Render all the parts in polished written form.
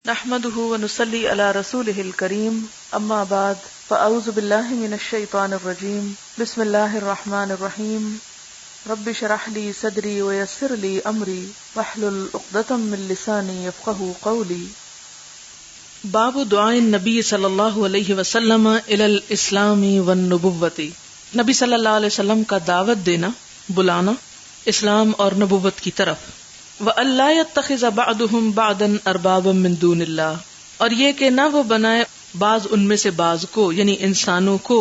نحمده ونصلي على رسوله الكريم اما بعد فاعوذ بالله من الشيطان الرجيم بسم الله الرحمن الرحيم رب اشرح لي صدري ويسر لي امري واحلل عقدة من لساني يفقهوا قولي. باب دعاء النبی صلی اللہ علیہ وسلم الی الاسلام والنبوۃ. نبی صلی اللہ علیہ وسلم کا دعوت دینا، بلانا اسلام اور نبوت کی طرف. وَأَلَّا يَتَّخِذَ بَعْضُهُمْ بَعْضًا أَرْبَابًا مِّن دُونِ اللَّهِ، اور یہ کہ نہ وہ بنائے بعض ان میں سے بعض کو، یعنی انسانوں کو،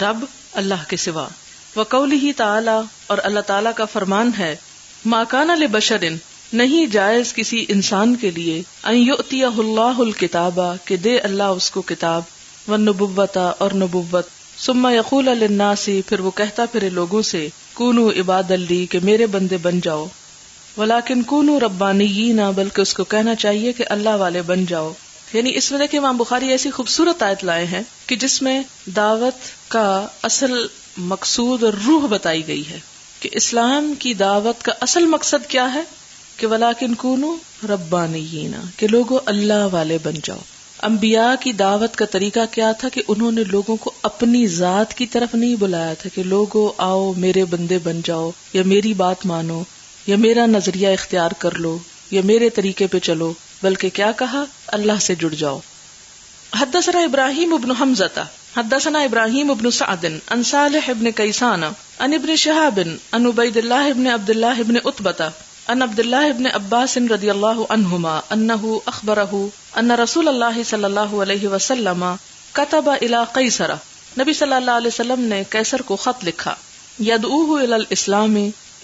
رب اللہ کے سوا. وَقَوْلِهِ تَعَالَى، اور اللہ تعالیٰ کا فرمان ہے، مَا كَانَ لِبَشَرٍ، نہیں جائز کسی انسان کے لیے، ان یؤتیہ اللہ الکتاب، کہ دے اللہ اس کو کتاب، والنبوۃ، اور نبوت، ثم یقول للناس، پھر وہ کہتا پھرے لوگوں سے، کونوا عبادا لی، کہ میرے بندے بن جاؤ، ولیکن کونوا ربانیین، بلکہ اس کو کہنا چاہیے کہ اللہ والے بن جاؤ. یعنی اس میں دیکھیں امام بخاری ایسی خوبصورت آیت لائے ہیں کہ جس میں دعوت کا اصل مقصود اور روح بتائی گئی ہے کہ اسلام کی دعوت کا اصل مقصد کیا ہے، کہ ولیکن کونوا ربانیین، کہ لوگوں اللہ والے بن جاؤ. انبیاء کی دعوت کا طریقہ کیا تھا کہ انہوں نے لوگوں کو اپنی ذات کی طرف نہیں بلایا تھا کہ لوگوں آؤ میرے بندے بن جاؤ، یا میری بات مانو، یا میرا نظریہ اختیار کر لو، یا میرے طریقے پہ چلو، بلکہ کیا کہا، اللہ سے جڑ جاؤ. حدثنا ابراہیم ابن حمزۃ حدثنا ابراہیم ابن سعد عن صالح ابن کیسان عن ابن شہاب عن عبید اللہ ابن عبد اللہ ابن عتبہ عن عبد اللہ ابن عباس رضی اللہ عنہما انہ اخبرہ ان رسول اللہ صلی اللہ علیہ وسلم کتب الی قیصر، نبی صلی اللہ علیہ وسلم نے قیصر کو خط لکھا، یدعوہ الی الاسلام،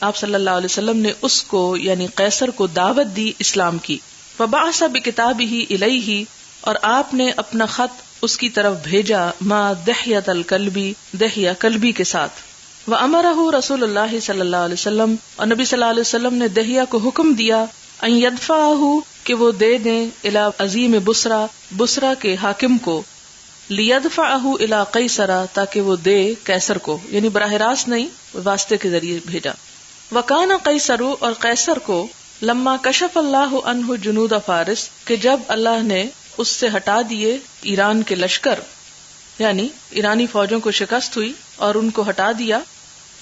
آپ صلی اللہ علیہ وسلم نے اس کو یعنی قیصر کو دعوت دی اسلام کی. فبعث بکتابہ الیہ، اور آپ نے اپنا خط اس کی طرف بھیجا، ما دحیۃ الکلبی، دحیہ کلبی کے ساتھ. وامرہ رسول اللہ صلی اللہ علیہ وسلم، اور نبی صلی اللہ علیہ وسلم نے دحیہ کو حکم دیا، ان یدفعہ، کہ وہ دے دیں، الی عظیم بصرہ، بصرہ کے حاکم کو، لیدفعہ الی قیصر، تاکہ وہ دے قیصر کو، یعنی براہ راست نہیں، واسطے کے ذریعے بھیجا. وکان قیصر، اور قیصر کو، لما کشف اللہ عنہ جنود فارس، کہ جب اللہ نے اس سے ہٹا دیے ایران کے لشکر، یعنی ایرانی فوجوں کو شکست ہوئی اور ان کو ہٹا دیا.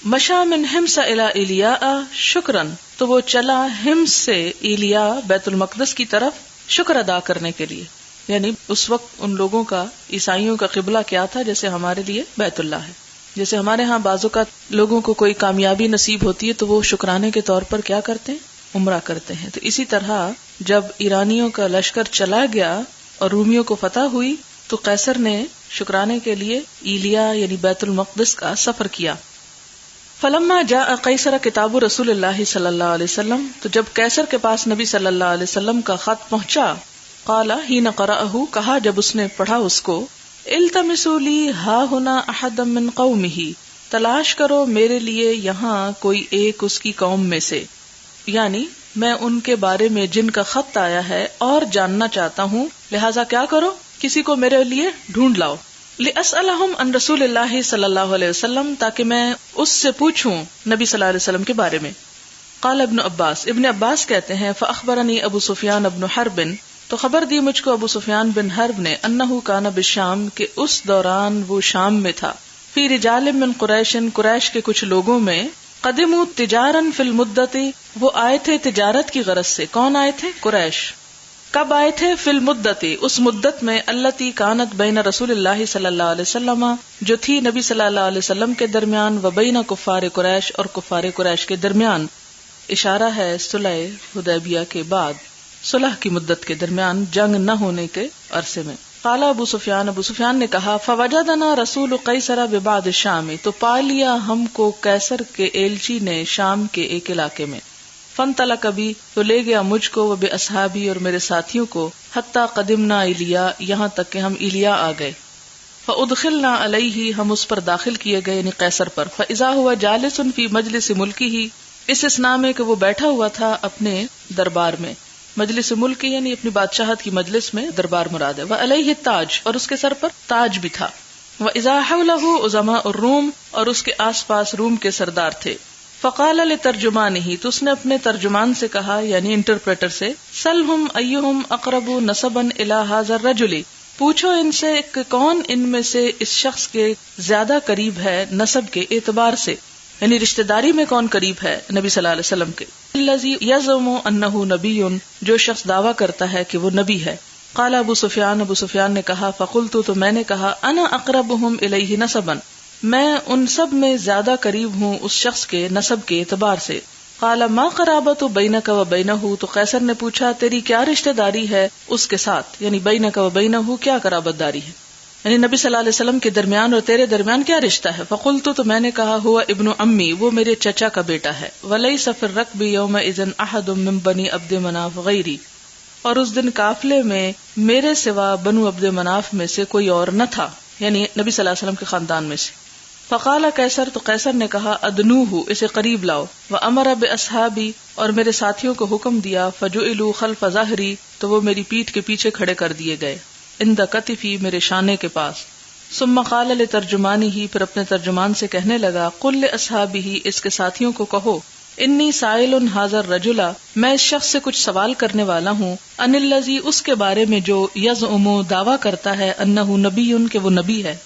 مشا من حمص الی ایلیاء شکرن، تو وہ چلا حمص سے ایلیا بیت المقدس کی طرف شکر ادا کرنے کے لیے. یعنی اس وقت ان لوگوں کا، عیسائیوں کا قبلہ کیا تھا، جیسے ہمارے لیے بیت اللہ ہے. جیسے ہمارے ہاں بعض اوقات لوگوں کو کوئی کامیابی نصیب ہوتی ہے تو وہ شکرانے کے طور پر کیا کرتے ہیں، عمرہ کرتے ہیں. تو اسی طرح جب ایرانیوں کا لشکر چلا گیا اور رومیوں کو فتح ہوئی تو قیصر نے شکرانے کے لیے ایلیا یعنی بیت المقدس کا سفر کیا. فلما جاء قیصر کتاب رسول اللہ صلی اللہ علیہ وسلم، تو جب قیصر کے پاس نبی صلی اللہ علیہ وسلم کا خط پہنچا، قال حین قرأہ، کہا جب اس نے پڑھا اس کو، التمسوا لی ہا ہنا احدا من قومہ، تلاش کرو میرے لیے یہاں کوئی ایک اس کی قوم میں سے، یعنی میں ان کے بارے میں جن کا خط آیا ہے اور جاننا چاہتا ہوں، لہٰذا کیا کرو، کسی کو میرے لیے ڈھونڈ لاؤ. لأسألہم عن رسول اللہ صلی اللہ علیہ وسلم، تاکہ میں اس سے پوچھوں نبی صلی اللہ علیہ وسلم کے بارے میں. قال ابن عباس، ابن عباس کہتے ہیں، فاخبرنی ابو سفیان ابن حرب، تو خبر دی مجھ کو ابو سفیان بن حرب نے، انہ کان بالشام، کہ اس دوران وہ شام میں تھا، فی رجال من قریش، قریش کے کچھ لوگوں میں، قدموا تجارا فی المدت، وہ آئے تھے تجارت کی غرض سے. کون آئے تھے؟ قریش. کب آئے تھے؟ فی المدت، اس مدت میں، التی کانت بین رسول اللہ صلی اللہ علیہ وسلم، جو تھی نبی صلی اللہ علیہ وسلم کے درمیان، و بین کفار قریش، اور کفار قریش کے درمیان. اشارہ ہے صلح حدیبیہ کے بعد، صلح کی مدت کے درمیان، جنگ نہ ہونے کے عرصے میں. قال ابو سفیان، ابو سفیان نے کہا، فوجدنا رسول قیصر ببعض الشام، تو پا لیا ہم کو قیصر کے ایلچی نے شام کے ایک علاقے میں. فانطلق بی، تو لے گیا مجھ کو، وباصحابی، اور میرے ساتھیوں کو، حتی قدمنا ایلیا، یہاں تک کہ ہم ایلیا آ گئے. فادخلنا علیہ، ہم اس پر داخل کیے گئے یعنی قیصر پر. فاذا ہوا جالس فی مجلس ملکہ، اس اسنا میں کہ وہ بیٹھا ہوا تھا اپنے دربار میں. مجلس ملک یعنی اپنی بادشاہت کی مجلس میں، دربار مراد ہے. وعلیہ التاج، اور اس کے سر پر تاج بھی تھا. وَإِذَا حَوْلَهُ عُظَمَاءُ الروم، اور اس کے آس پاس روم کے سردار تھے. فقال لترجمانہ، تو اس نے اپنے ترجمان سے کہا یعنی انٹرپریٹر سے، سلہم ایہم اقرب نسبا الی ھذا الرجل، پوچھو ان سے کہ کون ان میں سے اس شخص کے زیادہ قریب ہے نسب کے اعتبار سے، یعنی رشتہ داری میں کون قریب ہے نبی صلی اللہ علیہ وسلم کے، الذی یزعم انہ نبی، جو شخص دعویٰ کرتا ہے کہ وہ نبی ہے۔ قال ابو سفیان نے کہا، فقلت، تو میں نے کہا، انا اقربہم الیہ نسبا، میں ان سب میں زیادہ قریب ہوں اس شخص کے نسب کے اعتبار سے۔ قال ما قرابۃ بینک و بینہ، تو قیصر نے پوچھا تیری کیا رشتہ داری ہے اس کے ساتھ، یعنی بینک و بینہ کیا قرابت داری ہے، یعنی نبی صلی اللہ علیہ وسلم کے درمیان اور تیرے درمیان کیا رشتہ ہے۔ فقلت، تو میں نے کہا، ہوا ابن امی، وہ میرے چچا کا بیٹا ہے، ولیس فی الرکب یومئذ احد من بنی عبد مناف غیری، اور اس دن قافلے میں میرے سوا بنو عبد مناف میں سے کوئی اور نہ تھا، یعنی نبی صلی اللہ علیہ وسلم کے خاندان میں سے۔ فقال قیصر، تو قیصر نے کہا، ادنوہ، اسے قریب لاؤ، وامر باصحابی، اور میرے ساتھیوں کو حکم دیا، فجعلوا خلف ظہری، تو وہ میری پیٹھ کے پیچھے کھڑے کر دیے گئے، عند کتفی، میرے شانے کے پاس۔ ثم قال لترجمانہ، پھر اپنے ترجمان سے کہنے لگا، قل لاصحابہ، اس کے ساتھیوں کو کہو، انی سائل ھذا الرجل، میں اس شخص سے کچھ سوال کرنے والا ہوں، ان الذی، اس کے بارے میں جو یزعم، دعویٰ کرتا ہے، انہ نبی، کہ وہ نبی ہے۔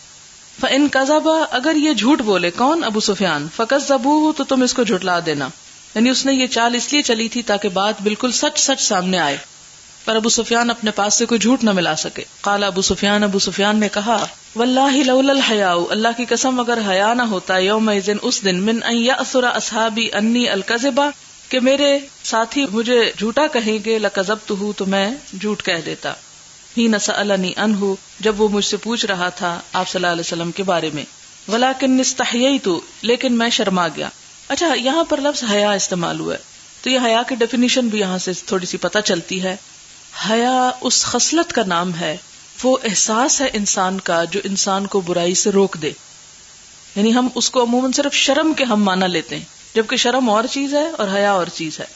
فَإِن كَذَبَ، اگر یہ جھوٹ بولے، کون؟ ابو سفیان، فَكَذَّبُوهُ، تو تم اس کو جھٹلا دینا، یعنی اس نے یہ چال اس لیے چلی تھی تاکہ بات بالکل سچ سامنے آئے، پر ابو سفیان اپنے پاس سے کوئی جھوٹ نہ ملا سکے۔ قال ابو سفیان نے کہا، واللہ لولا الحیاء، اللہ کی قسم اگر حیا نہ ہوتا، یومئذ، اس دن، من ان یأثر اصحابی انی الکذبہ، کہ میرے ساتھی مجھے جھوٹا کہیں گے، لکذبتہ، تو میں جھوٹ کہہ دیتا، حین سألنی عنہ، جب وہ مجھ سے پوچھ رہا تھا آپ صلی اللہ علیہ وسلم کے بارے میں، ولکن استحییت، لیکن میں شرما گیا۔ اچھا، یہاں پر لفظ حیا استعمال ہوا ہے، تو یہ حیا کی ڈیفینیشن بھی یہاں سے تھوڑی سی پتہ چلتی ہے۔ حیا اس خصلت کا نام ہے، وہ احساس ہے انسان کا جو انسان کو برائی سے روک دے، یعنی ہم اس کو عموماً صرف شرم کے ہم معنی لیتے ہیں، جبکہ شرم اور چیز ہے اور حیا اور چیز ہے۔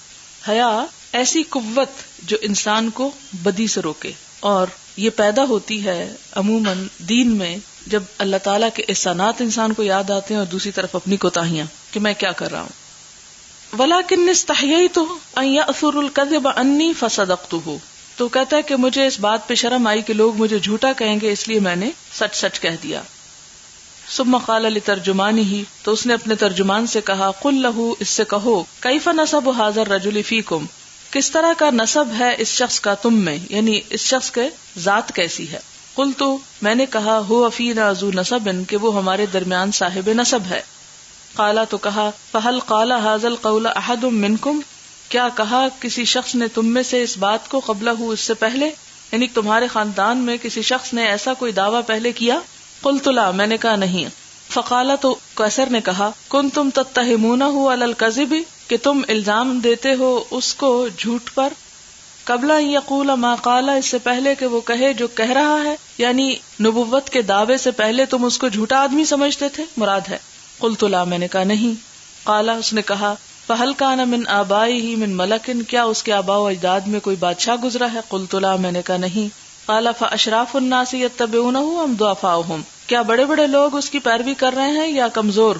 حیا ایسی قوت جو انسان کو بدی سے روکے، اور یہ پیدا ہوتی ہے عموماً دین میں جب اللہ تعالیٰ کے احسانات انسان کو یاد آتے ہیں اور دوسری طرف اپنی کوتاہیاں کہ میں کیا کر رہا ہوں۔ وَلَكِنِّ اسْتَحْيَيْتُ أَن يَأْثُرُ الْكَذِبَ عَنِّي فَصَدَقْتُهُ، تو کہتا ہے کہ مجھے اس بات پہ شرم آئی کہ لوگ مجھے جھوٹا کہیں گے، اس لیے میں نے سچ کہہ دیا۔ ثم قال لترجمانہ، تو اس نے اپنے ترجمان سے کہا، قل لہ، اس سے کہو، کیف نسب ھذا الرجل فیکم، کس طرح کا نسب ہے اس شخص کا تم میں، یعنی اس شخص کے ذات کیسی ہے۔ قلت، میں نے کہا، هو فینا ذو نسب، کہ وہ ہمارے درمیان صاحب نسب ہے۔ قال، تو کہا، فہل قال ھذا القول احد منکم، کیا کہا کسی شخص نے تم میں سے اس بات کو، قبلہ، اس سے پہلے، یعنی تمہارے خاندان میں کسی شخص نے ایسا کوئی دعویٰ پہلے کیا؟ قلت لا، میں نے کہا نہیں۔ فقال، تو قیصر نے کہا، کنتم تتہمونہ علی الکذب، کہ تم الزام دیتے ہو اس کو جھوٹ پر، قبل ان یقول ما قال، اس سے پہلے کہ وہ کہے جو کہہ رہا ہے، یعنی نبوت کے دعوے سے پہلے تم اس کو جھوٹا آدمی سمجھتے تھے، مراد ہے۔ قلت لا، میں نے کہا نہیں۔ قال، اس نے کہا، فہل کان من آبائہ من ملک، کیا اس کے آباء و اجداد میں کوئی بادشاہ گزرا ہے؟ قلت لا، میں نے کہا نہیں۔ قال، فاشراف الناس یتبعونہ ام ضعفاؤہم، کیا بڑے بڑے لوگ اس کی پیروی کر رہے ہیں یا کمزور؟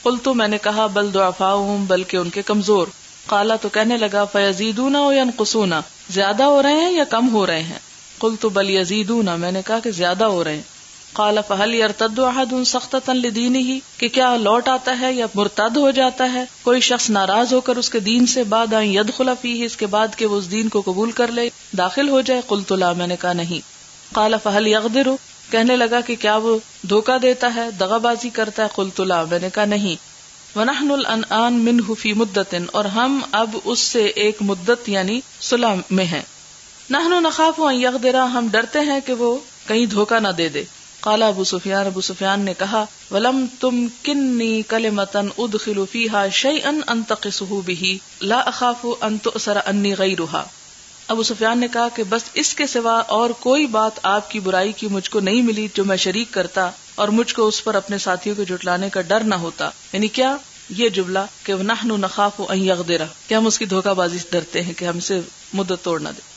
قلت، میں نے کہا، بل ضعفاؤہم، بلکہ ان کے کمزور۔ قال، تو کہنے لگا، فیزیدون و ینقصون، زیادہ ہو رہے ہیں یا کم ہو رہے ہیں؟ قلت بل یزیدون، میں نے کہا کہ زیادہ ہو رہے ہیں۔ قال، فہل یرتد احد سخطۃ لدینہ، کہ کیا لوٹ آتا ہے یا مرتد ہو جاتا ہے کوئی شخص ناراض ہو کر اس کے دین سے، بعد ان یدخل فیہ، اس کے بعد کہ وہ اس دین کو قبول کر لے، داخل ہو جائے؟ قلت لا، میں نے کہا نہیں۔ قال، فہل یغدر، کہنے لگا کہ کیا وہ دھوکہ دیتا ہے، دغا بازی کرتا ہے؟ قلت لا، میں نے کہا نہیں۔ وَنَحْنُ الْآنَ مِنْهُ فِي مُدَّةٍ، اور ہم اب اس سے ایک مدت یعنی صلح میں ہیں۔ نَحْنُ نَخَافُ أَن يَغْدِرَ، ہم ڈرتے ہیں کہ وہ کہیں دھوکہ نہ دے دے۔ قال ابو سفیان نے کہا، وَلَمْ تُمْكِنِّي كَلِمَةً أُدْخِلُ فِيهَا شَيْئًا أَنْتَقِصُهُ بِهِ لَا أَخَافُ أَن تُؤْثَرَ عَنِّي غَيْرُهَا۔ ابو سفیان نے کہا کہ بس اس کے سوا اور کوئی بات آپ کی برائی کی مجھ کو نہیں ملی جو میں شریک کرتا، اور مجھ کو اس پر اپنے ساتھیوں کو جھٹلانے کا ڈر نہ ہوتا۔ یعنی کیا؟ یہ جملہ کہ نحن نخاف ان یغدر، کہ ہم اس کی دھوکہ بازی سے ڈرتے ہیں کہ ہم سے مدت توڑ نہ دے۔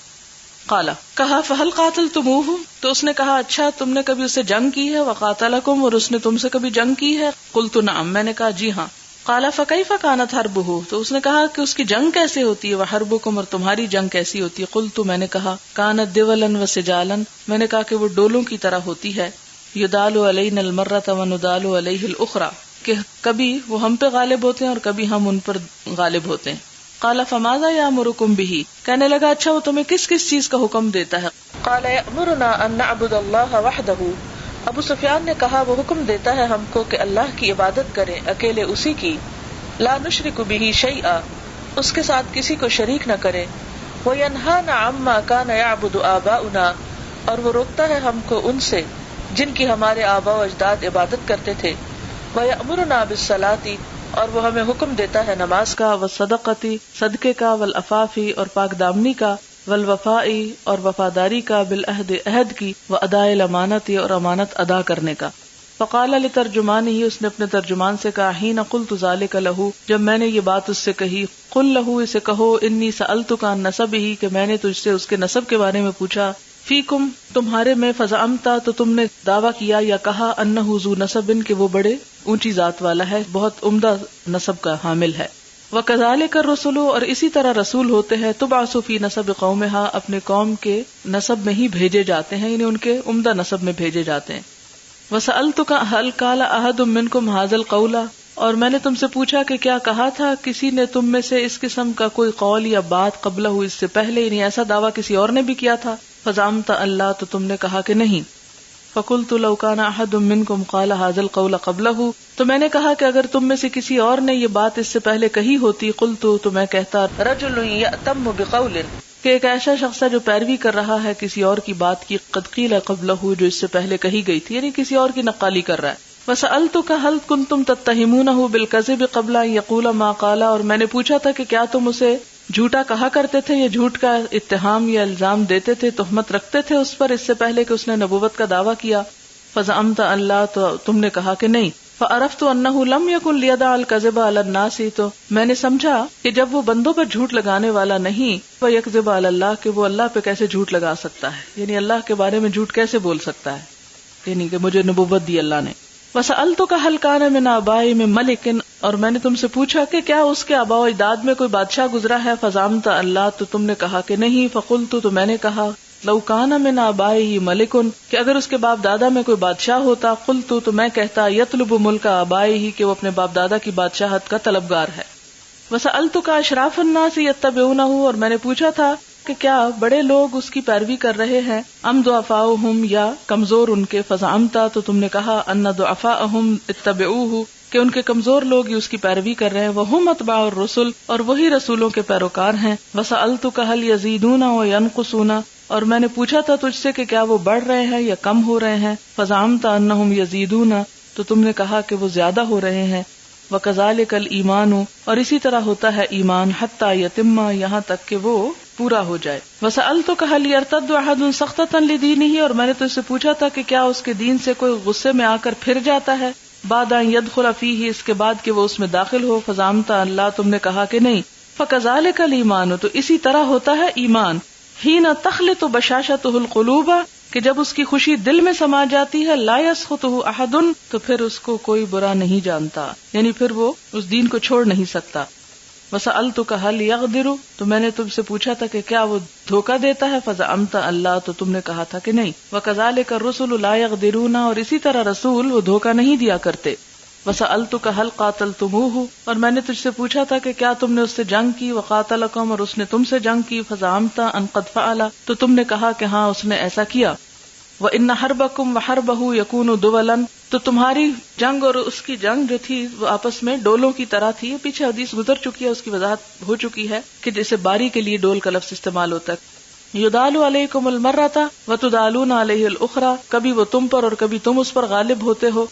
قال، کہا، فہل قاتلتموہ، تو اس نے کہا، اچھا تم نے کبھی اس سے جنگ کی ہے؟ وقاتلکم، اور اس نے تم سے کبھی جنگ کی ہے؟ قلت نعم، میں نے کہا جی ہاں۔ قال فکیف کانت حربہ، تو اس نے کہا کہ اس کی جنگ کیسے ہوتی ہے، وحربکم، اور تمہاری جنگ کیسی ہوتی ہے. قلت، میں نے کہا، کانت دولا وسجالا، میں نے کہا کہ وہ ڈولوں کی طرح ہوتی ہے. یدال علینا المرۃ وندال علیہ الاخرى، کہ کبھی وہ ہم پہ غالب ہوتے ہیں اور کبھی ہم ان پر غالب ہوتے ہیں. قال فماذا یامرکم بہ، کہنے لگا اچھا وہ تمہیں کس کس چیز کا حکم دیتا ہے. قال یامرنا ان نعبد اللہ وحدہ، ابو سفیان نے کہا وہ حکم دیتا ہے ہم کو کہ اللہ کی عبادت کریں، اکیلے اسی کی. لا نشرک بہ شیئا، اس کے ساتھ کسی کو شریک نہ کریں. وینہانا عما کان یعبد آباؤنا، اور وہ روکتا ہے ہم کو ان سے جن کی ہمارے آباء و اجداد عبادت کرتے تھے. ویأمرنا بالصلاۃ، اور وہ ہمیں حکم دیتا ہے نماز کا، والصدقۃ، صدقے کا، والعفاف، اور پاک دامنی کا، والوفاء، اور وفاداری کا، بالعہد، عہد کی، واداء الامانۃ، اور امانت ادا کرنے کا. فقال لترجمانہ، اس نے اپنے ترجمان سے کہا، حین قلت ذلک لہ، جب میں نے یہ بات اس سے کہی، قل لہ، اسے کہو، انی سألتک عن نسبہ، کہ میں نے تجھ سے اس کے نسب کے بارے میں پوچھا. فیکم، تمہارے میں، فزعمتا، تو تم نے دعویٰ کیا یا کہا، انہ ذو نسب، کہ وہ بڑے اونچی ذات والا ہے، بہت عمدہ نسب کا حامل ہے. وکذالک الرسل، اور اسی طرح رسول ہوتے ہیں، تبعث فی نسب قومہا، اپنے قوم کے نسب میں ہی بھیجے جاتے ہیں، یعنی ان کے عمدہ نسب میں بھیجے جاتے ہیں. وسألتک هل قال احد منکم ھذا القول، اور میں نے تم سے پوچھا کہ کیا کہا تھا کسی نے تم میں سے اس قسم کا کوئی قول یا بات قبلہ، اس سے پہلے، یعنی ایسا دعویٰ کسی اور نے بھی کیا تھا. فزعمت اللہ، تو تم نے کہا کہ نہیں. فقلت لو کان احد منکم قال ھذا القول قبلہ، تو میں نے کہا کہ اگر تم میں سے کسی اور نے یہ بات اس سے پہلے کہی ہوتی، قلت، تو میں کہتا، رجل یأتم بقول، کہ ایک ایسا شخص ہے جو پیروی کر رہا ہے کسی اور کی بات کی، قد قیل قبلہ، جو اس سے پہلے کہی گئی تھی، یعنی کسی اور کی نقالی کر رہا ہے. وسألتک هل کنتم تتہمونہ بالکذب قبل ان یقول ما قال، اور میں نے پوچھا تھا کہ کیا تم اسے جھوٹا کہا کرتے تھے، یا جھوٹ کا اتہام یا الزام دیتے تھے، تہمت رکھتے تھے اس پر، اس سے پہلے کہ اس نے نبوت کا دعویٰ کیا. فزعمت اللہ، تو تم نے کہا کہ نہیں. فعرفت انہ لم یکن لیدع الکذب علی الناس، تو میں نے سمجھا کہ جب وہ بندوں پر جھوٹ لگانے والا نہیں، ویکذب علی اللہ، کہ وہ اللہ پہ کیسے جھوٹ لگا سکتا ہے، یعنی اللہ کے بارے میں جھوٹ کیسے بول سکتا ہے، یعنی کہ مجھے نبوت دی اللہ نے. وسألتک هل کان من آباء من ملک، اور میں نے تم سے پوچھا کہ کیا اس کے آباء و اجداد میں کوئی بادشاہ گزرا ہے. فزعمت اللہ، تو تم نے کہا کہ نہیں. فقلت، تو میں نے کہا، لو کان من آبائہ ملک، کہ اگر اس کے باپ دادا میں کوئی بادشاہ ہوتا، قلت، تو میں کہتا، یطلب ملک آبائہ، کہ وہ اپنے باپ دادا کی بادشاہت کا طلبگار ہے. وسألتک اشراف الناس یتبعونہ، اور میں نے پوچھا تھا کہ کیا بڑے لوگ اس کی پیروی کر رہے ہیں، ام ضعفاؤہم، یا کمزور ان کے. فزعمتا، تو تم نے کہا، ان ضعفاءہم اتبعوہ، کہ ان کے کمزور لوگ ہی اس کی پیروی کر رہے ہیں. وہم اتباع الرسل، اور وہی رسولوں کے پیروکار ہیں. وسألتک هل یزیدون و ینقصون، اور میں نے پوچھا تھا تجھ سے کہ کیا وہ بڑھ رہے ہیں یا کم ہو رہے ہیں. فزعمت انہم یزیدون، تو تم نے کہا کہ وہ زیادہ ہو رہے ہیں. وکذالک الایمان، اور اسی طرح ہوتا ہے ایمان، حتی یتم، یہاں تک کہ وہ پورا ہو جائے. وسألتک هل یرتد احد سخطۃ لدینہ، اور میں نے تجھ سے پوچھا تھا کہ کیا اس کے دین سے کوئی غصے میں آ کر پھر جاتا ہے، بعد ان یدخل فیہ، اس کے بعد کہ وہ اس میں داخل ہو. فزعمت اللہ، تم نے کہا کہ نہیں. فکذالک الایمان، تو اسی طرح ہوتا ہے ایمان، حین تخلط بشاشتہ القلوب، کہ جب اس کی خوشی دل میں سما جاتی ہے، لا یسخطہ احد، تو پھر اس کو کوئی برا نہیں جانتا، یعنی پھر وہ اس دین کو چھوڑ نہیں سکتا. وسألتک هل یغدر، تو میں نے تم سے پوچھا تھا کہ کیا وہ دھوکہ دیتا ہے. فزعمت اللہ، تو تم نے کہا تھا کہ نہیں. وکذالک الرسل لا یغدرون، اور اسی طرح رسول وہ دھوکہ نہیں دیا کرتے. وسألتک هل قاتلتموہ، اور میں نے تجھ سے پوچھا تھا کہ کیا تم نے اس سے جنگ کی. وقاتلکم، اور اس نے تم سے جنگ کی. فزعمت ان قد فعل، تو تم نے کہا کہ ہاں اس نے ایسا کیا. وَإِنَّ حَرْبَكُمْ وَحَرْبَهُ يَكُونُ دُوَلًا، تو تمہاری جنگ اور اس کی جنگ جو تھی وہ آپس میں ڈولوں کی طرح تھی. پیچھے حدیث گزر چکی ہے، اس کی وضاحت ہو چکی ہے کہ جیسے باری کے لیے ڈول کا لفظ استعمال ہوتا ہے. یدال علیکم المرۃ وتدالون علیہ الاخرى، کبھی وہ تم پر اور کبھی تم اس پر غالب ہوتے ہو.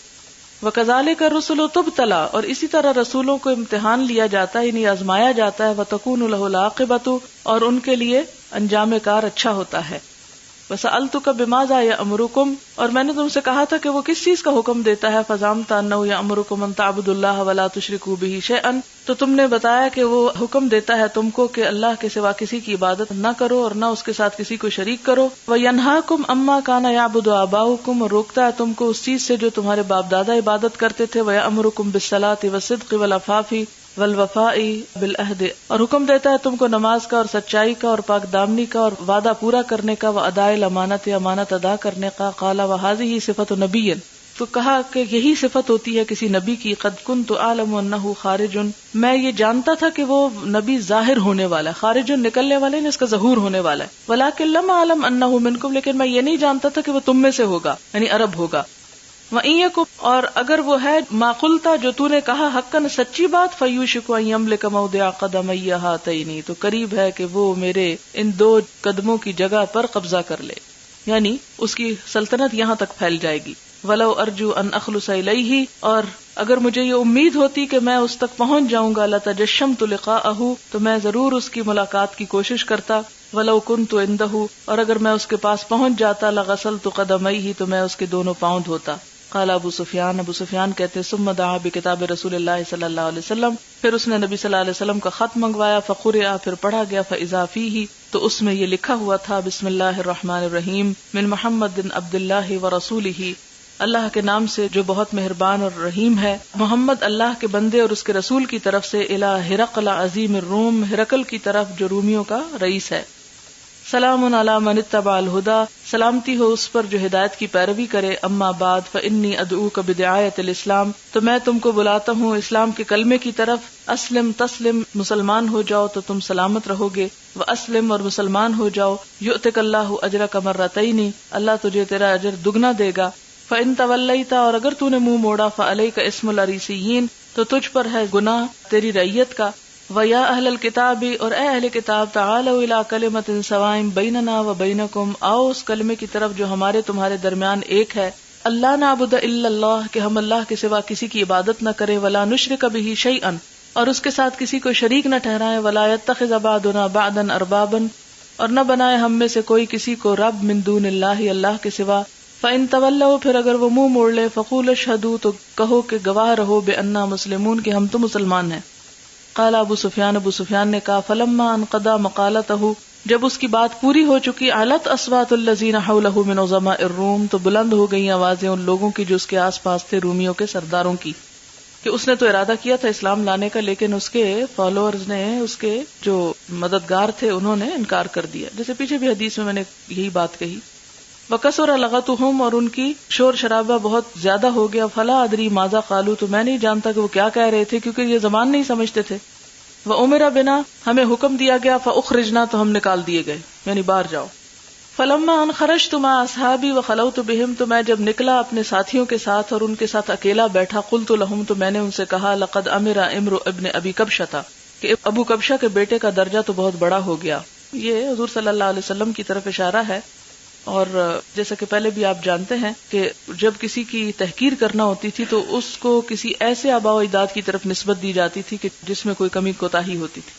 وکذالک الرسل تبتلی، اور اسی طرح رسولوں کو امتحان لیا جاتا ہے، یعنی آزمایا جاتا ہے. وتکون له العاقبۃ، اور ان کے لیے انجام کار اچھا ہوتا ہے. وَسَأَلْتُكَ بِمَاذَا يَأْمُرُكُمْ، اور میں نے تم سے کہا تھا کہ وہ کس چیز کا حکم دیتا ہے. فَزَعَمْتَ أَنَّهُ يَأْمُرُكُمْ أَن تَعْبُدُوا اللَّهَ وَلَا تُشْرِكُوا بِهِ شَيْئًا، تو تم نے بتایا کہ وہ حکم دیتا ہے تم کو کہ اللہ کے سوا کسی کی عبادت نہ کرو اور نہ اس کے ساتھ کسی کو شریک کرو. وَيَنْهَاكُمْ أَمَّا كَانَ يَعْبُدُ آبَاؤُكُمْ، اور روکتا ہے تم کو اس چیز سے جو تمہارے باپ دادا عبادت کرتے تھے. وَيَأْمُرُكُمْ بِالصَّلَاةِ وَالصِّدْقِ وَالْعَفَافِ والوفاء بالعہد، اور حکم دیتا ہے تم کو نماز کا اور سچائی کا اور پاک دامنی کا اور وعدہ پورا کرنے کا. واداء الامانت، امانت ادا کرنے کا. قال وهذه صفۃ نبی، تو کہا کہ یہی صفت ہوتی ہے کسی نبی کی. قد كنت اعلم انه خارج، میں یہ جانتا تھا کہ وہ نبی ظاہر ہونے والا ہے. خارج نکلنے والے نے، اس کا ظہور ہونے والا ہے. ولكن لم اعلم انه منكم، لیکن میں یہ نہیں جانتا تھا کہ وہ تم میں سے ہوگا، یعنی عرب ہوگا. وَإِن يَكُنْ، اور اگر وہ ہے ما قلتا جو تو نے کہا حقاً سچی بات. فَيُوشِكُ أَن يَمْلِكَ مَوْضِعَ قَدَمَيَّ هَاتَيْنِ، تو قریب ہے کہ وہ میرے ان دو قدموں کی جگہ پر قبضہ کر لے، یعنی اس کی سلطنت یہاں تک پھیل جائے گی. وَلَوْ أَرْجُو أَنْ أَخْلُصَ إِلَيْهِ، اور اگر مجھے یہ امید ہوتی کہ میں اس تک پہنچ جاؤں گا. لَتَجَشَّمْتُ لِقَاءَهُ، تو میں ضرور اس کی ملاقات کی کوشش کرتا. وَلَوْ كُنْتُ عِنْدَهُ، اور اگر میں اس کے پاس پہنچ جاتا. لَغَسَلْتُ قَدَمَيْهِ، تو میں اس کے دونوں پاؤں دھوتا. قال ابو سفیان کہتے ثم دعا بکتاب رسول اللہ صلی اللہ علیہ وسلم، پھر اس نے نبی صلی اللہ علیہ وسلم کا خط منگوایا. فقرئ، پھر پڑھا گیا. فاذا فیہ، تو اس میں یہ لکھا ہوا تھا. بسم اللہ الرحمن الرحیم، من محمد عبد اللہ ورسولہ، اللہ کے نام سے جو بہت مہربان اور رحیم ہے. محمد اللہ کے بندے اور اس کے رسول کی طرف سے. الی ہرقل عظیم الروم، ہرقل کی طرف جو رومیوں کا رئیس ہے. سلام علی من اتبع الہدی، سلامتی ہو اس پر جو ہدایت کی پیروی کرے. اما بعد فانی ادعوک بدعایت الاسلام، تو میں تم کو بلاتا ہوں اسلام کے کلمے کی طرف. اسلم تسلم، مسلمان ہو جاؤ تو تم سلامت رہو گے. واسلم، اور مسلمان ہو جاؤ. یؤتک اللہ اجرک مرتین، اللہ تجھے تیرا اجر دگنا دے گا. فان تولیت، اور اگر تو نے منہ موڑا. فعلیک اسم العریسیین، تو تجھ پر ہے گناہ تیری رعیت کا. وَيَا أَهْلَ الْكِتَابِ، اور اے اہل کتاب. تَعَالَوْا إِلَىٰ كَلِمَةٍ سَوَاءٍ بَيْنَنَا وَبَيْنَكُمْ، آؤ اس کلمے کی طرف جو ہمارے تمہارے درمیان ایک ہے. اللہ نعبد الا اللہ، کہ ہم اللہ کے سوا کسی کی عبادت نہ کریں. وَلَا نُشْرِكَ بِهِ شَيْئًا، اور اس کے ساتھ کسی کو شریک نہ ٹھہرائیں. وَلَا يَتَّخِذَ بَعْضُنَا بَعْضًا أَرْبَابًا، اور نہ بنائے ہم میں سے کوئی کسی کو رب من دون اللہ، اللہ کے سوا. فَإِن تَوَلَّوْا، پھر اگر وہ منہ موڑ لے. فَقُولُوا اشْهَدُوا، تو کہو کہ گواہ رہو. بِأَنَّا مُسْلِمُونَ، کہ ہم تو مسلمان ہیں. قال ابو سفیان نے کہا. فلما انقضى مقالته، جب اس کی بات پوری ہو چکی. علت اصوات الذين حوله من عظماء الروم، تو بلند ہو گئی آوازیں ان لوگوں کی جو اس کے آس پاس تھے، رومیوں کے سرداروں کی. کہ اس نے تو ارادہ کیا تھا اسلام لانے کا، لیکن اس کے فالوورز نے، اس کے جو مددگار تھے، انہوں نے انکار کر دیا. جیسے پیچھے بھی حدیث میں نے یہی بات کہی. وَكَثُرَ لَغَطُهُمْ، اور ان کی شور شرابہ بہت زیادہ ہو گیا. فَلَا أَدْرِي مَاذَا قَالُوا، تو میں نہیں جانتا کہ وہ کیا کہہ رہے تھے، کیونکہ یہ زبان نہیں سمجھتے تھے. وَأُمِرَ بِنَا، ہمیں حکم دیا گیا. فَأُخْرِجْنَا، تو ہم نکال دیے گئے، یعنی باہر جاؤ. فَلَمَّا أَنْ خَرَجْتُ مَعَ أَصْحَابِي وَخَلَوْتُ بِهِمْ، تو میں جب نکلا اپنے ساتھیوں کے ساتھ اور ان کے ساتھ اکیلا بیٹھا. قُلْتُ لَهُمْ، تو میں نے ان سے کہا. لَقَدْ أَمِرَ امْرُ ابْنِ أَبِي كَبْشَةَ، کہ ابو کبشہ کے بیٹے کا درجہ تو بہت بڑا ہو گیا. یہ حضور صلی اللہ علیہ وسلم کی طرف اشارہ ہے. اور جیسا کہ پہلے بھی آپ جانتے ہیں کہ جب کسی کی تحقیر کرنا ہوتی تھی تو اس کو کسی ایسے آباء و اجداد کی طرف نسبت دی جاتی تھی کہ جس میں کوئی کمی کوتاہی ہوتی تھی،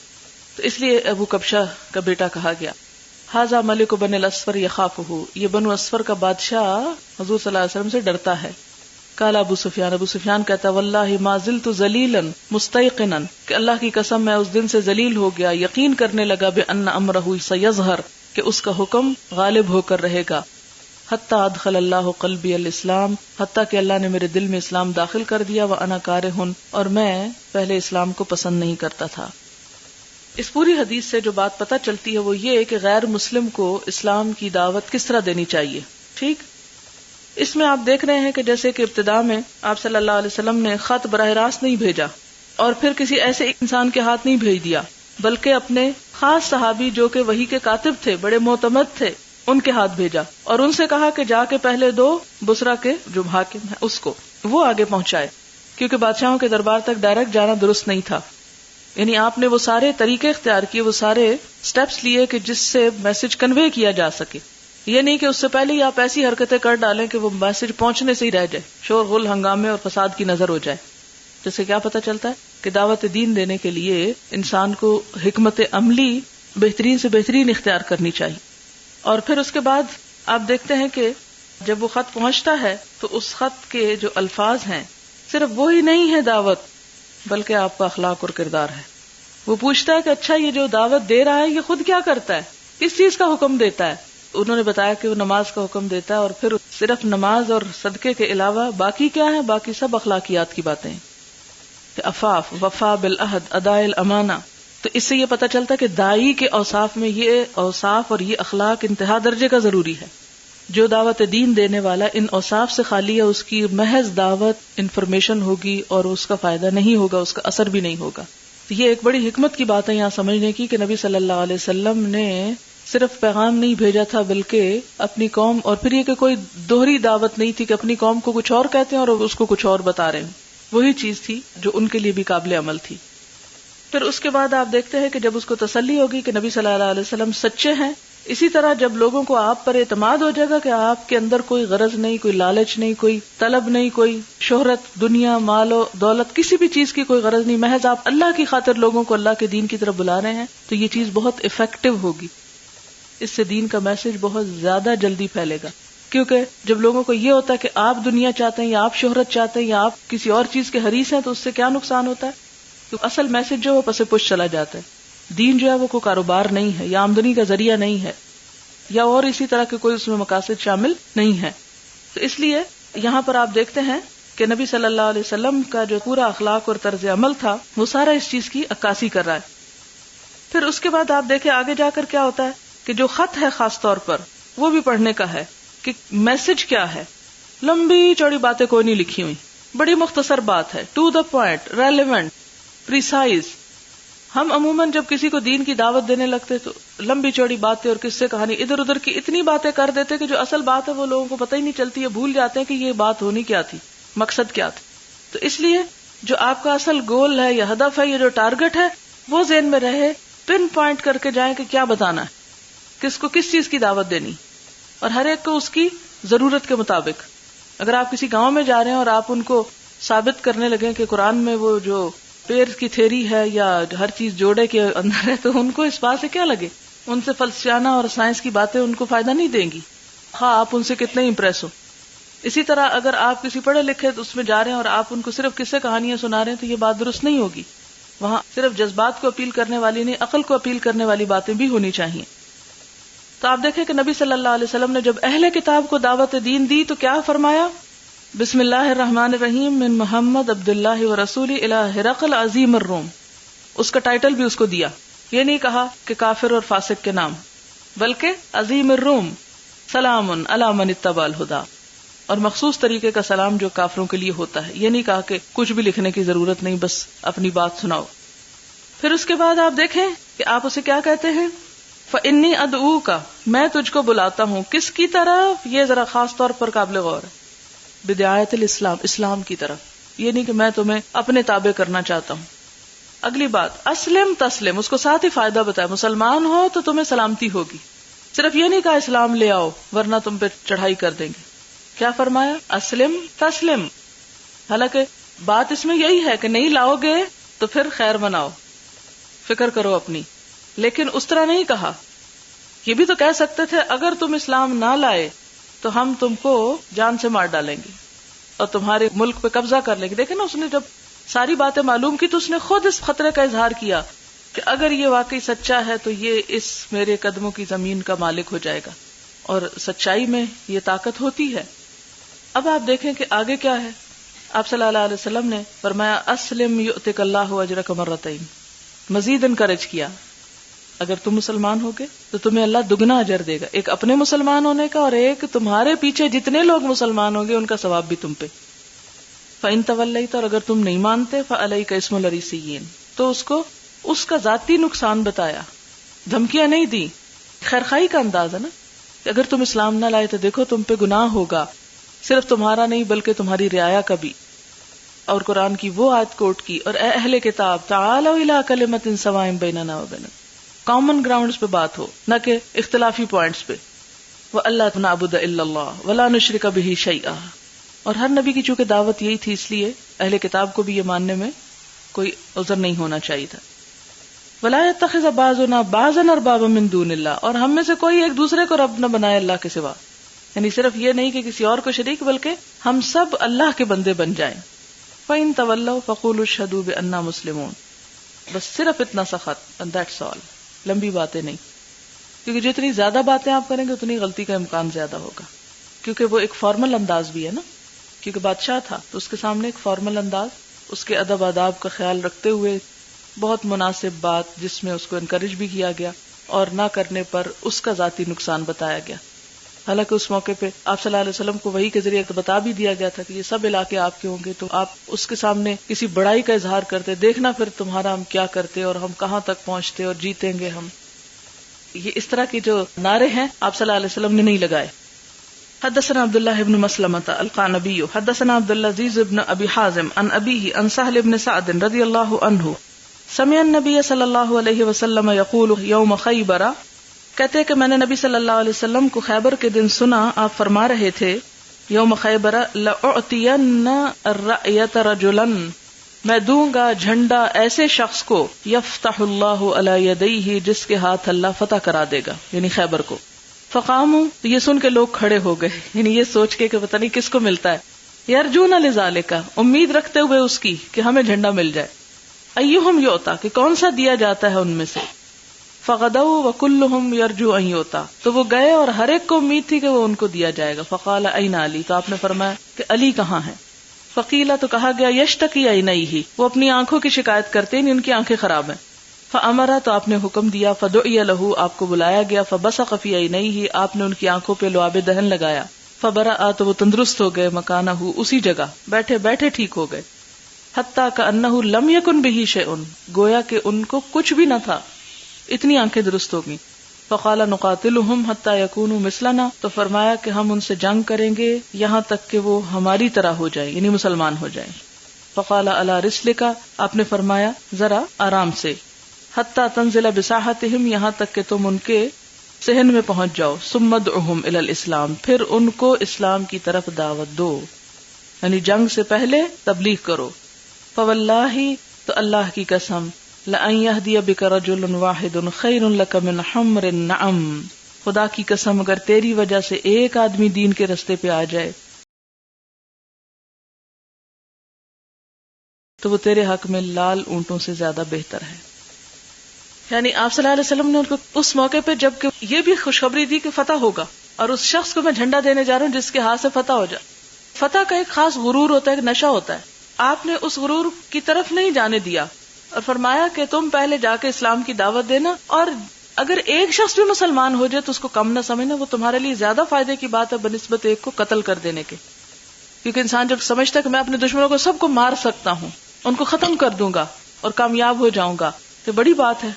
تو اس لیے ابو کبشہ کا بیٹا کہا گیا. ھذا ملک بن الاسفر یخافہ، یہ بنو اسفر کا بادشاہ حضور صلی اللہ علیہ وسلم سے ڈرتا ہے. قال ابو سفیان کہتا واللہ ما زلت ذلیلا مستيقنا، کہ اللہ کی قسم میں اس دن سے ذلیل ہو گیا، یقین کرنے لگا بان امرہ سیظہر، کہ اس کا حکم غالب ہو کر رہے گا. حتی ادخل اللہ قلبی الاسلام، حتیٰ کہ اللہ نے میرے دل میں اسلام داخل کر دیا. وانا کارہ، اور میں پہلے اسلام کو پسند نہیں کرتا تھا. اس پوری حدیث سے جو بات پتہ چلتی ہے وہ یہ کہ غیر مسلم کو اسلام کی دعوت کس طرح دینی چاہیے. ٹھیک، اس میں آپ دیکھ رہے ہیں کہ جیسے کہ ابتدا میں آپ صلی اللہ علیہ وسلم نے خط براہ راست نہیں بھیجا اور پھر کسی ایسے انسان کے ہاتھ نہیں بھیج دیا، بلکہ اپنے خاص صحابی جو کہ وحی کے کاتب تھے، بڑے معتمد تھے، ان کے ہاتھ بھیجا اور ان سے کہا کہ جا کے پہلے دو بصرہ کے جو حاکم ہے اس کو وہ آگے پہنچائے، کیونکہ بادشاہوں کے دربار تک ڈائریکٹ جانا درست نہیں تھا. یعنی آپ نے وہ سارے طریقے اختیار کیے، وہ سارے سٹیپس لیے کہ جس سے میسج کنوے کیا جا سکے. یہ نہیں کہ اس سے پہلے ہی آپ ایسی حرکتیں کر ڈالیں کہ وہ میسج پہنچنے سے ہی رہ جائے، شور غل ہنگامے اور فساد کی نظر ہو جائے. جیسے کیا پتہ چلتا ہے کہ دعوت دین دینے کے لیے انسان کو حکمت عملی بہترین سے بہترین اختیار کرنی چاہیے. اور پھر اس کے بعد آپ دیکھتے ہیں کہ جب وہ خط پہنچتا ہے تو اس خط کے جو الفاظ ہیں صرف وہی نہیں ہے دعوت، بلکہ آپ کا اخلاق اور کردار ہے. وہ پوچھتا ہے کہ اچھا یہ جو دعوت دے رہا ہے یہ خود کیا کرتا ہے، کس چیز کا حکم دیتا ہے. انہوں نے بتایا کہ وہ نماز کا حکم دیتا ہے، اور پھر صرف نماز اور صدقے کے علاوہ باقی کیا ہے، باقی سب اخلاقیات کی باتیں، کہ عفاف، وفا بالعہد، اداء الامانہ. تو اس سے یہ پتہ چلتا ہے کہ داعی کے اوصاف میں یہ اوصاف اور یہ اخلاق انتہا درجے کا ضروری ہے. جو دعوت دین دینے والا ان اوصاف سے خالی ہے، اس کی محض دعوت انفارمیشن ہوگی اور اس کا فائدہ نہیں ہوگا، اس کا اثر بھی نہیں ہوگا. تو یہ ایک بڑی حکمت کی بات ہے یہاں سمجھنے کی کہ نبی صلی اللہ علیہ وسلم نے صرف پیغام نہیں بھیجا تھا، بلکہ اپنی قوم، اور پھر یہ کہ کوئی دوہری دعوت نہیں تھی کہ اپنی قوم کو کچھ اور کہتے ہیں اور اس کو کچھ اور بتا رہے ہیں. وہی چیز تھی جو ان کے لیے بھی قابل عمل تھی. پھر اس کے بعد آپ دیکھتے ہیں کہ جب اس کو تسلی ہوگی کہ نبی صلی اللہ علیہ وسلم سچے ہیں، اسی طرح جب لوگوں کو آپ پر اعتماد ہو جائے گا کہ آپ کے اندر کوئی غرض نہیں، کوئی لالچ نہیں، کوئی طلب نہیں، کوئی شہرت، دنیا، مال و دولت، کسی بھی چیز کی کوئی غرض نہیں، محض آپ اللہ کی خاطر لوگوں کو اللہ کے دین کی طرف بلا رہے ہیں، تو یہ چیز بہت افیکٹو ہوگی. اس سے دین کا میسج بہت زیادہ جلدی پھیلے گا. کیونکہ جب لوگوں کو یہ ہوتا ہے کہ آپ دنیا چاہتے ہیں یا آپ شہرت چاہتے ہیں یا آپ کسی اور چیز کے حریص ہیں، تو اس سے کیا نقصان ہوتا ہے؟ تو اصل میسج جو وہ پس پش چلا جاتا ہے. دین جو ہے وہ کوئی کاروبار نہیں ہے یا آمدنی کا ذریعہ نہیں ہے یا اور اسی طرح کے کوئی اس میں مقاصد شامل نہیں ہے. تو اس لیے یہاں پر آپ دیکھتے ہیں کہ نبی صلی اللہ علیہ وسلم کا جو پورا اخلاق اور طرز عمل تھا وہ سارا اس چیز کی عکاسی کر رہا ہے. پھر اس کے بعد آپ دیکھیں آگے جا کر کیا ہوتا ہے کہ جو خط ہے خاص طور پر وہ بھی پڑھنے کا ہے کہ میسج کیا ہے. لمبی چوڑی باتیں کوئی نہیں لکھی ہوئی، بڑی مختصر بات ہے، to the point, relevant, precise. ہم عموماً جب کسی کو دین کی دعوت دینے لگتے تو لمبی چوڑی باتیں اور قصے کہانی ادھر ادھر کی اتنی باتیں کر دیتے کہ جو اصل بات ہے وہ لوگوں کو پتہ ہی نہیں چلتی ہے، بھول جاتے ہیں کہ یہ بات ہونی کیا تھی، مقصد کیا تھا. تو اس لیے جو آپ کا اصل گول ہے یا ہدف ہے، یہ جو ٹارگٹ ہے وہ ذہن میں رہے، پن پوائنٹ کر کے جائیں کہ کیا بتانا ہے، کس کو کس چیز کی دعوت دینی، اور ہر ایک کو اس کی ضرورت کے مطابق. اگر آپ کسی گاؤں میں جا رہے ہیں اور آپ ان کو ثابت کرنے لگے کہ قرآن میں وہ جو پیر کی تھیری ہے یا ہر چیز جوڑے کے اندر ہے، تو ان کو اس بات سے کیا لگے، ان سے فلسفیانہ اور سائنس کی باتیں ان کو فائدہ نہیں دیں گی، ہاں آپ ان سے کتنے امپریس ہو. اسی طرح اگر آپ کسی پڑھے لکھے اس میں جا رہے ہیں اور آپ ان کو صرف قصے کہانیاں سنا رہے ہیں تو یہ بات درست نہیں ہوگی. وہاں صرف جذبات کو اپیل کرنے والی نہیں، عقل کو اپیل کرنے والی باتیں بھی ہونی چاہیے. تو آپ دیکھیں کہ نبی صلی اللہ علیہ وسلم نے جب اہل کتاب کو دعوت دین دی تو کیا فرمایا؟ بسم اللہ الرحمن الرحیم، من محمد عبداللہ ورسولہ الی ہرقل عظیم الروم. اس کا ٹائٹل بھی اس کو دیا. یہ نہیں کہا کہ کافر اور فاسق کے نام، بلکہ عظیم الروم، سلام علی من اتبع الہدی، اور مخصوص طریقے کا سلام جو کافروں کے لیے ہوتا ہے. یہ نہیں کہا کہ کچھ بھی لکھنے کی ضرورت نہیں، بس اپنی بات سناؤ. پھر اس کے بعد آپ دیکھیں کہ آپ اسے کیا کہتے ہیں، فإنی ادعوک، میں تجھ کو بلاتا ہوں. کس کی طرف؟ یہ ذرا خاص طور پر قابل غور ہے، بدعایت الاسلام، اسلام کی طرف. یہ نہیں کہ میں تمہیں اپنے تابع کرنا چاہتا ہوں. اگلی بات، اسلم تسلم، اس کو ساتھ ہی فائدہ بتایا، مسلمان ہو تو تمہیں سلامتی ہوگی. صرف یہ نہیں کہا اسلام لے آؤ ورنہ تم پہ چڑھائی کر دیں گے. کیا فرمایا؟ اسلم تسلم. حالانکہ بات اس میں یہی ہے کہ نہیں لاؤ گے تو پھر خیر مناؤ، فکر کرو اپنی، لیکن اس طرح نہیں کہا. یہ بھی تو کہہ سکتے تھے اگر تم اسلام نہ لائے تو ہم تم کو جان سے مار ڈالیں گے اور تمہارے ملک پہ قبضہ کر لیں گے. دیکھیں نا، اس نے جب ساری باتیں معلوم کی تو اس نے خود اس خطرے کا اظہار کیا کہ اگر یہ واقعی سچا ہے تو یہ اس میرے قدموں کی زمین کا مالک ہو جائے گا، اور سچائی میں یہ طاقت ہوتی ہے. اب آپ دیکھیں کہ آگے کیا ہے. آپ صلی اللہ علیہ وسلم نے فرمایا اسلم یؤتک اللہ اجرک مرتین، مزید انکریج کیا، اگر تم مسلمان ہوگے تو تمہیں اللہ دگنا اجر دے گا، ایک اپنے مسلمان ہونے کا اور ایک تمہارے پیچھے جتنے لوگ مسلمان ہوں گے ان کا ثواب بھی تم پہ. فإن تولیت، اور اگر تم نہیں مانتے، فعلیک اسم الریسیین، تو اس کو اس کا ذاتی نقصان بتایا، دھمکیاں نہیں دی. خیرخواہی کا انداز ہے نا، کہ اگر تم اسلام نہ لائے تو دیکھو تم پہ گناہ ہوگا، صرف تمہارا نہیں بلکہ تمہاری رعایا کا بھی. اور قرآن کی وہ آیت کوٹ کی، اور اے اہل کتاب تعالوا الی کلمۃ سواء بیننا وبینکم، کامن گراؤنڈز پہ بات ہو، نہ کہ اختلافی پوائنٹس پہ. وَأَلَّا نَعْبُدَ إِلَّا اللَّهَ وَلَا نُشْرِكَ بِهِ شَيْئًا. اور ہر نبی کی چونکہ دعوت یہی تھی، اس لیے اہل کتاب کو بھی یہ ماننے میں کوئی عذر نہیں ہونا چاہیے تھا. وَلَا يَتَّخِذَ بَعْضُنَا بَعْضًا أَرْبَابًا مِّن دُونِ اللَّهِ، اور ہم میں سے کوئی ایک دوسرے کو رب نہ بنائے اللہ کے سوا. یعنی صرف یہ نہیں کہ کسی اور کو شریک، بلکہ ہم سب اللہ کے بندے بن جائیں. فَإِن تَوَلَّوْا فَقُولُوا اشْهَدُوا بِأَنَّا مُسْلِمُونَ. بس صرف اتنا سا خط، and that's all. لمبی باتیں نہیں، کیونکہ جتنی زیادہ باتیں آپ کریں گے اتنی غلطی کا امکان زیادہ ہوگا، کیونکہ وہ ایک فارمل انداز بھی ہے نا، کیونکہ بادشاہ تھا تو اس کے سامنے ایک فارمل انداز، اس کے ادب آداب کا خیال رکھتے ہوئے بہت مناسب بات جس میں اس کو انکریج بھی کیا گیا، اور نہ کرنے پر اس کا ذاتی نقصان بتایا گیا. حالانکہ اس موقع پہ آپ صلی اللہ علیہ وسلم کو وحی کے ذریعے بتا بھی دیا گیا تھا کہ یہ سب علاقے آپ کے ہوں گے، تو آپ اس کے سامنے کسی بڑائی کا اظہار کرتے، دیکھنا پھر تمہارا ہم کیا کرتے اور ہم کہاں تک پہنچتے اور جیتیں گے ہم. یہ اس طرح کے جو نعرے ہیں آپ صلی اللہ علیہ وسلم نے نہیں لگائے. حدثنا عبداللہ ابن مسلمۃ القعنبی حدثنا عبدالعزیز ابن ابی حازم عن ابیہ عن سہل ابن سعد رضی اللہ عنہ سمع النبی صلی اللہ علیہ وسلم یقول یوم خیبر، کہتے ہیں کہ میں نے نبی صلی اللہ علیہ وسلم کو خیبر کے دن سنا، آپ فرما رہے تھے یوم خیبر لأعطین الرأیۃ رجلا، میں دوں گا جھنڈا ایسے شخص کو یفتح اللہ علی یدیہ، جس کے ہاتھ اللہ فتح کرا دے گا، یعنی خیبر کو. فقاموا، یہ سن کے لوگ کھڑے ہو گئے، یعنی یہ سوچ کے کہ پتہ نہیں کس کو ملتا ہے. یرجون لذالک، امید رکھتے ہوئے اس کی کہ ہمیں جھنڈا مل جائے. ایہم یعطا، کہ کون سا دیا جاتا ہے ان میں سے. فغدوا وکلہم یرجو ان یعطا، تو وہ گئے اور ہر ایک کو امید تھی کہ وہ ان کو دیا جائے گا. فقال این علی، تو آپ نے فرمایا کہ علی کہاں ہے. فقیلا، تو کہا گیا یشتکی عینیہ، وہ اپنی آنکھوں کی شکایت کرتے ہیں، ان کی آنکھیں خراب ہیں. فامرا، تو آپ نے حکم دیا. فدعی لہ، آپ کو بلایا گیا. فبصق فی عینیہ، آپ نے ان کی آنکھوں پہ لعاب دہن لگایا. فبرأ، تو وہ تندرست ہو گئے. مکانہ، اسی جگہ بیٹھے بیٹھے ٹھیک ہو گئے. حتی کأنہ لم یکن بہ شیء، گویا کہ ان کو کچھ بھی نہ تھا، اتنی آنکھیں درست ہو گئیں. فقال نقاتلہم حتی یکونوا مثلنا، تو فرمایا کہ ہم ان سے جنگ کریں گے یہاں تک کہ وہ ہماری طرح ہو جائیں، یعنی مسلمان ہو جائیں. فقال علی رسلک، آپ نے فرمایا ذرا آرام سے. حتی تنزل بساحتہم، یہاں تک کہ تم ان کے صحن میں پہنچ جاؤ. ثم ادعوہم الی الاسلام، پھر ان کو اسلام کی طرف دعوت دو، یعنی جنگ سے پہلے تبلیغ کرو. فواللہ، تو اللہ کی قسم، لأن یہدی بک رجل واحد خیر لک من حمر النعم، خدا کی قسم اگر تیری وجہ سے ایک آدمی دین کے رستے پہ آ جائے تو وہ تیرے حق میں لال اونٹوں سے زیادہ بہتر ہے. یعنی آپ صلی اللہ علیہ وسلم نے ان کو اس موقع پہ جب کہ یہ بھی خوشخبری دی کہ فتح ہوگا، اور اس شخص کو میں جھنڈا دینے جا رہا ہوں جس کے ہاتھ سے فتح ہو جائے. فتح کا ایک خاص غرور ہوتا ہے، ایک نشہ ہوتا ہے. آپ نے اس غرور کی طرف نہیں جانے دیا اور فرمایا کہ تم پہلے جا کے اسلام کی دعوت دینا، اور اگر ایک شخص بھی مسلمان ہو جائے تو اس کو کم نہ سمجھنا، وہ تمہارے لیے زیادہ فائدے کی بات ہے بنسبت ایک کو قتل کر دینے کے. کیونکہ انسان جب سمجھتا ہے کہ میں اپنے دشمنوں کو سب کو مار سکتا ہوں، ان کو ختم کر دوں گا اور کامیاب ہو جاؤں گا، تو بڑی بات ہے.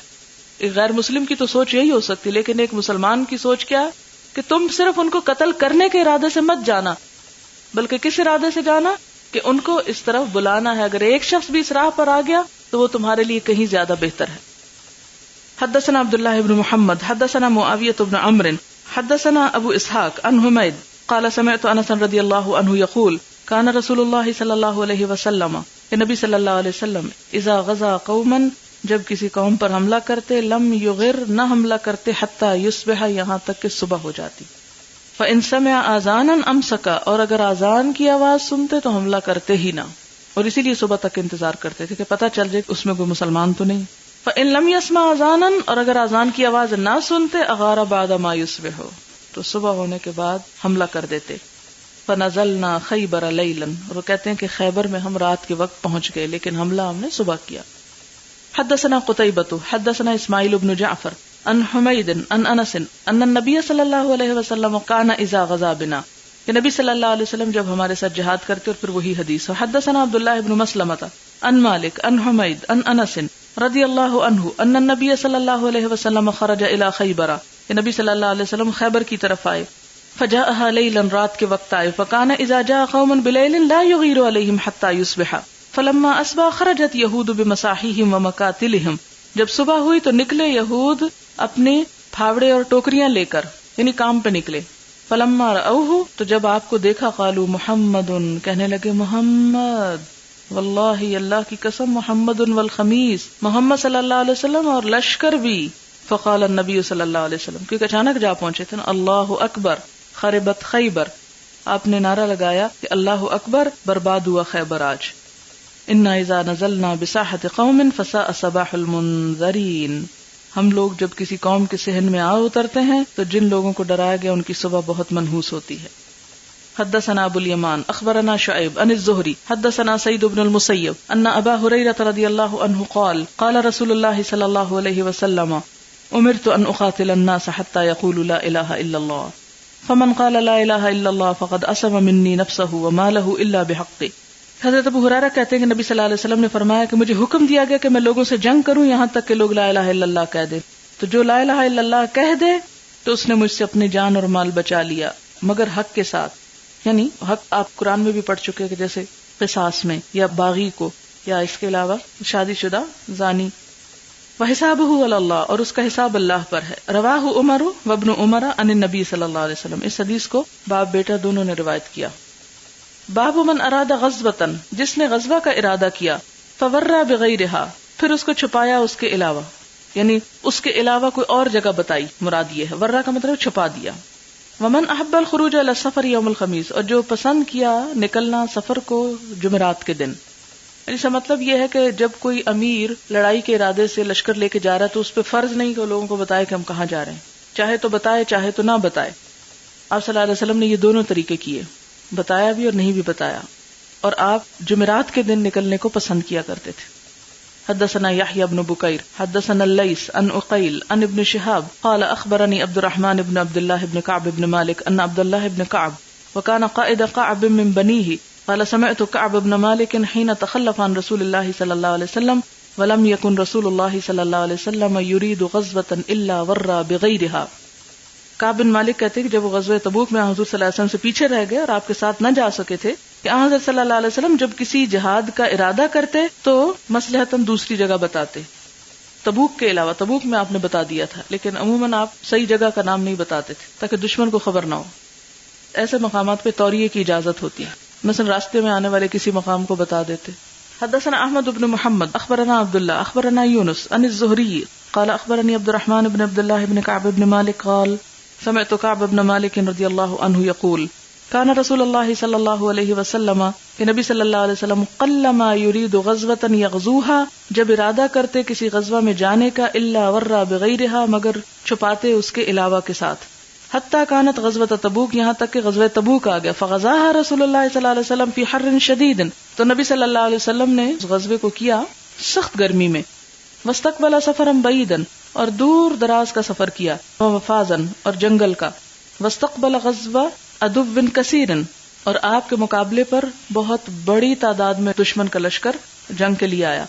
ایک غیر مسلم کی تو سوچ یہی ہو سکتی، لیکن ایک مسلمان کی سوچ کیا کہ تم صرف ان کو قتل کرنے کے ارادے سے مت جانا، بلکہ کس ارادے سے جانا کہ ان کو اس طرف بلانا ہے. اگر ایک شخص بھی اس راہ پر آ گیا تو وہ تمہارے لیے کہیں زیادہ بہتر ہے. حدثنا عبداللہ ابن محمد حدثنا معاویہ بن عمرو حدثنا ابو اسحاق عن حمید قال سمعت انس رضی اللہ عنہ یقول کان رسول اللہ صلی اللہ علیہ وسلم، کہ نبی صلی اللہ علیہ وسلم اذا غزا قوما، جب کسی قوم پر حملہ کرتے، لم یغر، نہ حملہ کرتے، حتی یصبح، یہاں تک کہ صبح ہو جاتی. فإن سمع آذانا امسکا، اور اگر آذان کی آواز سنتے تو حملہ کرتے ہی نہ، اور اسی لیے صبح تک انتظار کرتے تھے کہ پتہ چل جائے اس میں کوئی مسلمان تو نہیں. فإن لم يسمع آذانا، اور اگر آذان کی آواز نہ سنتے، اغار بعد ما یصبح، تو صبح ہونے کے بعد حملہ کر دیتے. فنزلنا خیبر لیلا، اور وہ کہتے ہیں کہ خیبر میں ہم رات کے وقت پہنچ گئے لیکن حملہ ہم نے صبح کیا. حدثنا قتیبۃ حدثنا اسماعیل بن جعفر عن حمید عن انس ان النبی صلی اللہ علیہ وسلم کان اذا غزا بنا، کہ نبی صلی اللہ علیہ وسلم جب ہمارے ساتھ جہاد کرتے، اور پھر وہی حدیث. حدثنا عبداللہ بن مسلمۃ عن مالک عن حمید عن انس رضی اللہ عنہ ان النبی صلی اللہ علیہ وسلم خرج الى خیبر، کہ نبی صلی اللہ علیہ وسلم خیبر کی طرف آئے. فجاءها لیلا، رات کے وقت آئے. فکان اذا جاء قوم بلیل لا یغیر علیہم حتی یصبح، فلما اصبح خرجت یہود بمصاحیہم ومقاتلہم، جب صبح ہوئی تو نکلے یہود اپنے پھاوڑے اور ٹوکریاں لے کر، یعنی کام پہ نکلے. فلما رأوہ، تو جب آپ کو دیکھا، قالوا محمد، کہنے لگے محمد، واللہ اللہ کی قسم، محمد والخمیس، محمد صلی اللہ علیہ وسلم اور لشکر بھی. فقال النبی صلی اللہ علیہ وسلم، کیونکہ اچانک جا پہنچے تھے نا، اللہ اکبر. خربت خیبر، آپ نے نعرہ لگایا کہ اللہ اکبر، برباد ہوا خیبر آج. انا اذا نزلنا بساحت قوم فساء صباح المنذرین، ہم لوگ جب کسی قوم کے صحن میں آ اترتے ہیں تو جن لوگوں کو ڈرایا گیا ان کی صبح بہت منحوس ہوتی ہے. حدثنا ابو الیمان اخبرنا شعیب عن الزہری حدثنا سعید بن المسیب ان ابا ہریرہ رضی اللہ عنہ قال قال رسول اللہ صلی اللہ علیہ وسلم امرت ان اقاتل الناس حتى يقولوا لا الہ الا اللہ فمن قال لا الہ الا اللہ فقد عصم منی نفسہ ومالہ الا بحقہ. حضرت ابو ہریرہ کہتے ہیں کہ نبی صلی اللہ علیہ وسلم نے فرمایا کہ مجھے حکم دیا گیا کہ میں لوگوں سے جنگ کروں یہاں تک کہ لوگ لا الہ الا اللہ کہہ دے. تو جو لا الہ الا اللہ کہہ دے تو اس نے مجھ سے اپنی جان اور مال بچا لیا، مگر حق کے ساتھ. یعنی حق آپ قرآن میں بھی پڑھ چکے کہ جیسے قصاص میں، یا باغی کو، یا اس کے علاوہ شادی شدہ زانی. وحسابہ علی اللہ، اور اس کا حساب اللہ پر ہے. رواہ عمر وابن عمر عن النبی صلی اللہ علیہ وسلم، اس حدیث کو باپ بیٹا دونوں نے روایت کیا. باب من اراد غزوۃ، جس نے غزوہ کا ارادہ کیا، فورا بغیرہا، پھر اس کو چھپایا اس کے علاوہ، یعنی اس کے علاوہ کوئی اور جگہ بتائی، مراد یہ ہے. ورا کا مطلب چھپا دیا. ومن احب الخروج الى السفر یوم الخمیس، اور جو پسند کیا نکلنا سفر کو جمعرات کے دن. اس کا مطلب یہ ہے کہ جب کوئی امیر لڑائی کے ارادے سے لشکر لے کے جا رہا ہے تو اس پہ فرض نہیں کہ لوگوں کو بتائے کہ ہم کہاں جا رہے ہیں، چاہے تو بتائے چاہے تو نہ بتائے. آپ صلی اللہ علیہ وسلم نے یہ دونوں طریقے کیے، بتایا بھی اور نہیں بھی بتایا، اور آپ جمعرات کے دن نکلنے کو پسند کیا کرتے تھے. حدثنا يحيى بن بكير حدثنا الليث عن عقيل عن ابن شهاب قال اخبرني عبد الرحمن بن عبد الله بن كعب بن مالك ان عبد الله بن كعب وكان قائد كعب من بنيه قال سمعت كعب بن مالك حين تخلف عن رسول الله صلى الله عليه وسلم ولم يكن رسول الله صلى الله عليه وسلم يريد غزوة الا ورى بغيرها. کعب بن مالک کہتے ہیں کہ جب وہ غزوہ تبوک میں حضور صلی اللہ علیہ وسلم سے پیچھے رہ گئے اور آپ کے ساتھ نہ جا سکے تھے کہ حضرت صلی اللہ علیہ وسلم جب کسی جہاد کا ارادہ کرتے تو مصلحتاً دوسری جگہ بتاتے. تبوک کے علاوہ، تبوک میں آپ نے بتا دیا تھا لیکن عموماً آپ صحیح جگہ کا نام نہیں بتاتے تھے تاکہ دشمن کو خبر نہ ہو. ایسے مقامات پہ توریے کی اجازت ہوتی ہے، مثلا راستے میں آنے والے کسی مقام کو بتا دیتے. حدثنا احمد بن محمد اخبرنا عبداللہ اخبرنا یونس عن الزہری قال اخبرنی عبد الرحمن بن عبد اللہ بن کعب بن مالک قال سمعت کعب بن مالک رضی اللہ عنہ یقول کان رسول اللہ صلی اللہ علیہ وسلم، کہ نبی صلی اللہ علیہ وسلم قلما یرید غزوة یغزوها، جب ارادہ کرتے کسی غزوہ میں جانے کا، الا ورا بغیرها، مگر چھپاتے اس کے علاوہ کے ساتھ. حتی کانت غزوة تبوک، یہاں تک کہ غزوہ تبوک آ گیا. فغزاها رسول اللہ صلی اللہ علیہ وسلم فی حر شدید، تو نبی صلی اللہ علیہ وسلم نے اس غزوے کو کیا سخت گرمی میں. واستقبل سفرا بعیدا، اور دور دراز کا سفر کیا. ومفازا، اور جنگل کا. واستقبل غزوہ عدو کثیر، اور آپ کے مقابلے پر بہت بڑی تعداد میں دشمن کا لشکر جنگ کے لیے آیا.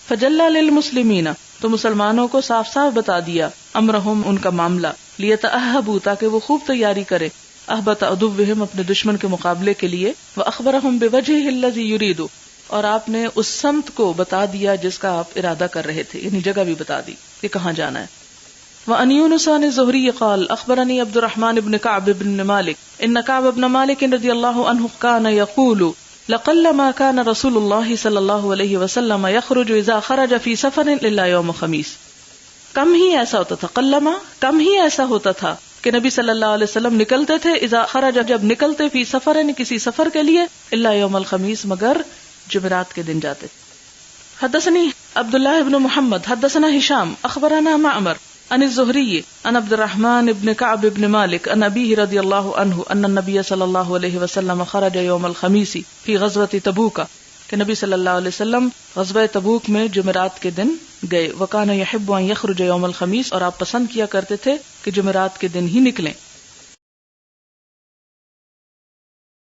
فجلا للمسلمین، تو مسلمانوں کو صاف صاف بتا دیا، امرہم، ان کا معاملہ، لیتأہبوا، تاکہ وہ خوب تیاری کرے، احبط عدوہم، اپنے دشمن کے مقابلے کے لیے. واخبرہم بوجہہ الذی یرید، اور آپ نے اس سمت کو بتا دیا جس کا آپ ارادہ کر رہے تھے، یعنی جگہ بھی بتا دی کہ کہاں جانا ہے. وعن یونس عن الزہری قال اخبرنی عبد الرحمن بن کعب بن مالک ان کعب بن مالک رضی اللہ عنہ کان یقول لقلما کان رسول اللہ صلی اللہ علیہ وسلم یخرج اذا خرج فی سفر الا یوم خمیس. کم ہی ایسا ہوتا تھا، قلما کم ہی ایسا ہوتا تھا کہ نبی صلی اللہ علیہ وسلم نکلتے تھے، اذا خرج، جب نکلتے، فی سفر، کسی سفر کے لیے، الا یوم الخمیس، مگر جمعرات کے دن جاتے. حدثنی عبداللہ بن محمد حدثنا ہشام اخبرنا معمر عن الزہری عن عبد الرحمن بن کعب بن مالک عن ابیہ رضی اللہ عنہ ان النبی صلی اللہ علیہ وسلم خرج یوم الخمیس فی غزوۃ تبوک، کہ نبی صلی اللہ علیہ وسلم غزوہ تبوک میں جمعرات کے دن گئے. وکان یحب ان یخرج یوم الخمیس، اور آپ پسند کیا کرتے تھے کہ جمعرات کے دن ہی نکلیں.